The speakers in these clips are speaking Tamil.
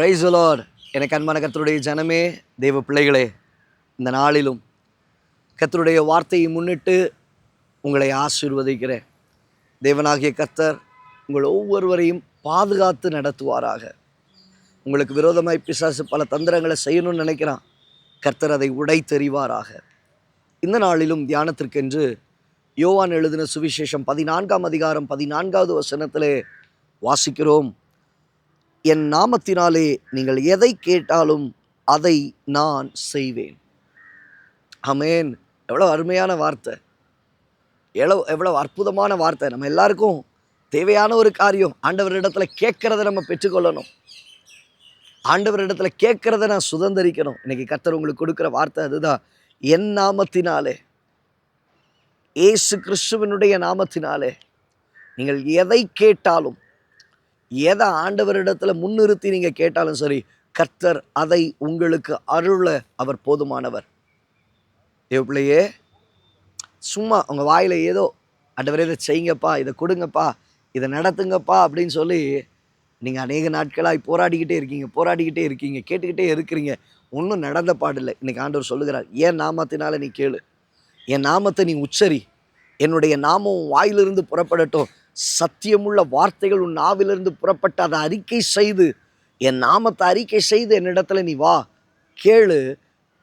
Praise the Lord. எனக்கு அன்பான கர்த்தருடைய ஜனமே, தேவ பிள்ளைகளே, இந்த நாளிலும் கர்த்தருடைய வார்த்தையை முன்னிட்டு உங்களை ஆசீர்வதிக்கிறேன். தேவனாகிய கர்த்தர் உங்கள் ஒவ்வொருவரையும் பாதுகாத்து நடத்துவாராக. உங்களுக்கு விரோதமாய் பிசாசு பல தந்திரங்களை செய்யணும்னு நினைக்கிறான். கர்த்தர் அதை உடைத்தெறிவாராக. இந்த நாளிலும் தியானத்திற்கென்று யோவான் எழுதின சுவிசேஷம் 14ஆம் அதிகாரம் 14வது வசனத்திலே வாசிக்கிறோம். என் நாமத்தினாலே நீங்கள் எதை கேட்டாலும் அதை நான் செய்வேன். ஆமென். எவ்வளோ அருமையான வார்த்தை, எவ்வளோ அற்புதமான வார்த்தை. நம்ம எல்லாருக்கும் தேவையான ஒரு காரியம், ஆண்டவரிடத்தில் கேட்கறத நம்ம பெற்றுக்கொள்ளணும். ஆண்டவரிடத்தில் கேட்கறத நான் சுதந்திரிக்கணும். இன்னைக்கு கர்த்தர் உங்களுக்கு கொடுக்குற வார்த்தை அதுதான். என் நாமத்தினாலே, இயேசு கிறிஸ்துவினுடைய நாமத்தினாலே நீங்கள் எதை கேட்டாலும், எதை ஆண்டவரிடத்தில் முன்னிறுத்தி நீங்கள் கேட்டாலும் சரி, கர்த்தர் அதை உங்களுக்கு அருள அவர் போதுமானவர். தேவப்பிள்ளையே, சும்மா உங்கள் வாயில் ஏதோ ஆண்டவரே இதை செய்யுங்கப்பா, இதை கொடுங்கப்பா, இதை நடத்துங்கப்பா அப்படின்னு சொல்லி நீங்கள் அநேக நாட்களாக போராடிக்கிட்டே இருக்கீங்க, கேட்டுக்கிட்டே இருக்கிறீங்க, ஒன்றும் நடந்த பாடில்லை. இன்றைக்கி ஆண்டவர் சொல்லுகிறார், என் நாமத்தினால நீ கேளு, என் நாமத்தை நீ உச்சரி, என்னுடைய நாமம் வாயிலிருந்து புறப்படட்டும், சத்தியமுள்ள வார்த்தைகள் உன் நாவிலிருந்து புறப்பட்டு அதை அறிக்கை செய்து, என் நாமத்தை அறிக்கை செய்து என்னிடத்துல நீ வா, கேளு,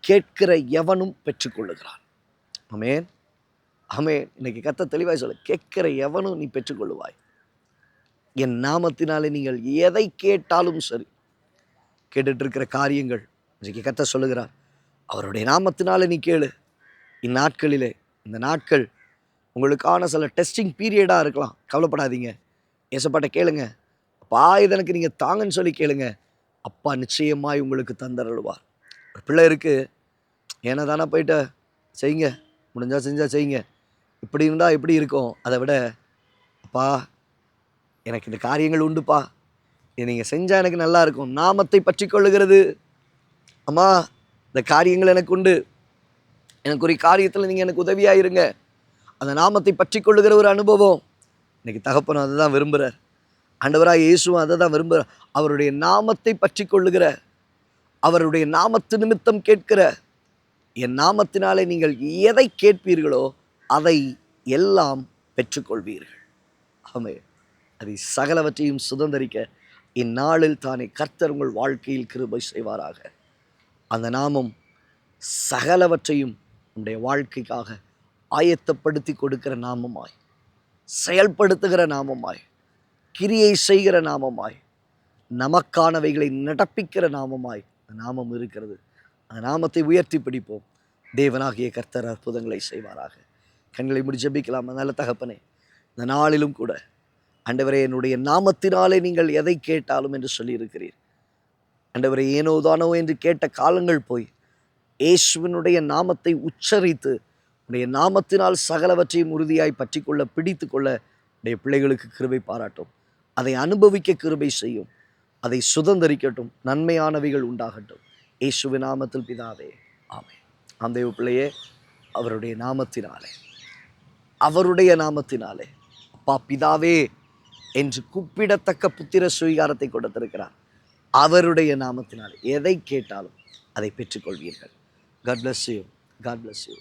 கேட்கிற எவனும் பெற்றுக்கொள்ளுகிறான். ஆமென், ஆமென். இன்னைக்கு கர்த்தர் தெளிவாய் சொல்ல, கேட்கிற எவனும் நீ பெற்றுக்கொள்ளுவாய். என் நாமத்தினாலே நீங்கள் எதை கேட்டாலும் சரி, கேட்டுட்டு இருக்கிற காரியங்கள் இன்னைக்கு கர்த்தர் சொல்லுகிறார், அவருடைய நாமத்தினாலே நீ கேளு. இந்நாட்களிலே, இந்த நாட்கள் உங்களுக்கான சில டெஸ்டிங் பீரியடாக இருக்கலாம். கவலைப்படாதீங்க, ஏசப்பாட்ட கேளுங்க. அப்பா இது எனக்கு நீங்கள் தாங்கன்னு சொல்லி கேளுங்க. அப்பா நிச்சயமாய் உங்களுக்கு தந்தருள்வார். ஒரு பிள்ளை இருக்குது, ஏன்னா தானே போயிட்டு செய்யுங்க, முடிஞ்சா செஞ்சா செய்யுங்க, இப்படி இருந்தால் எப்படி இருக்கும், அதை விட அப்பா எனக்கு இந்த காரியங்கள் உண்டுப்பா, இதை நீங்கள் செஞ்சால் எனக்கு நல்லா இருக்கும். நாமத்தை பற்றி கொள்ளுகிறது, அம்மா இந்த காரியங்கள் எனக்கு உண்டு, எனக்கு ஒரு காரியத்தில் நீங்கள் எனக்கு உதவியாக இருங்க, அந்த நாமத்தை பற்றி கொள்ளுகிற ஒரு அனுபவம். இன்னைக்கு தகப்பனும் அதை தான் விரும்புகிறார், ஆண்டவராக இயேசுவும் அதை தான் விரும்புகிறார். அவருடைய நாமத்தை பற்றி கொள்ளுகிற, அவருடைய நாமத்து நிமித்தம் கேட்கிற, என் நாமத்தினாலே நீங்கள் எதை கேட்பீர்களோ அதை எல்லாம் பெற்றுக்கொள்வீர்கள். ஆமே, அதை சகலவற்றையும் சுதந்திரிக்க இந்நாளில் தானே கர்த்தர் உங்கள் வாழ்க்கையில் கிருபை செய்வாராக. அந்த நாமம் சகலவற்றையும் உங்களுடைய வாழ்க்கைக்காக ஆயத்தப்படுத்தி கொடுக்கிற நாமமாய், செயல்படுத்துகிற நாமமாய், கிரியை செய்கிற நாமமாய், நமக்கானவைகளை நடப்பிக்கிற நாமமாய் அந்த நாமம் இருக்கிறது. அந்த நாமத்தை உயர்த்தி பிடிப்போம். தேவனாகிய கர்த்தர் அற்புதங்களை செய்வாராக. கண்களை மூடி ஜெபிக்கலாம். நல்ல தகப்பனே, இந்த நாளிலும் கூட ஆண்டவரே, என்னுடைய நாமத்தினாலே நீங்கள் எதை கேட்டாலும் என்று சொல்லியிருக்கிறீர். ஆண்டவரே, ஏனோ தானோ என்று கேட்ட காலங்கள் போய் இயேசுவினுடைய நாமத்தை உச்சரித்து உடைய நாமத்தினால் சகலவற்றையும் உறுதியாய் பற்றி கொள்ள, பிடித்து கொள்ள உடைய பிள்ளைகளுக்கு கிருபை பாராட்டும். அதை அனுபவிக்க கிருபை செய்யும். அதை சுதந்திரிக்கட்டும். நன்மையானவைகள் உண்டாகட்டும். இயேசுவின் நாமத்தில் பிதாவே, ஆமென். அந்த பிள்ளையே, அவருடைய நாமத்தினாலே அப்பா பிதாவே என்று கூப்பிடத்தக்க புத்திர சுவீகாரத்தை கொடுத்திருக்கிறார். அவருடைய நாமத்தினாலே எதை கேட்டாலும் அதை பெற்றுக்கொள்வீர்கள். God bless you. God bless you.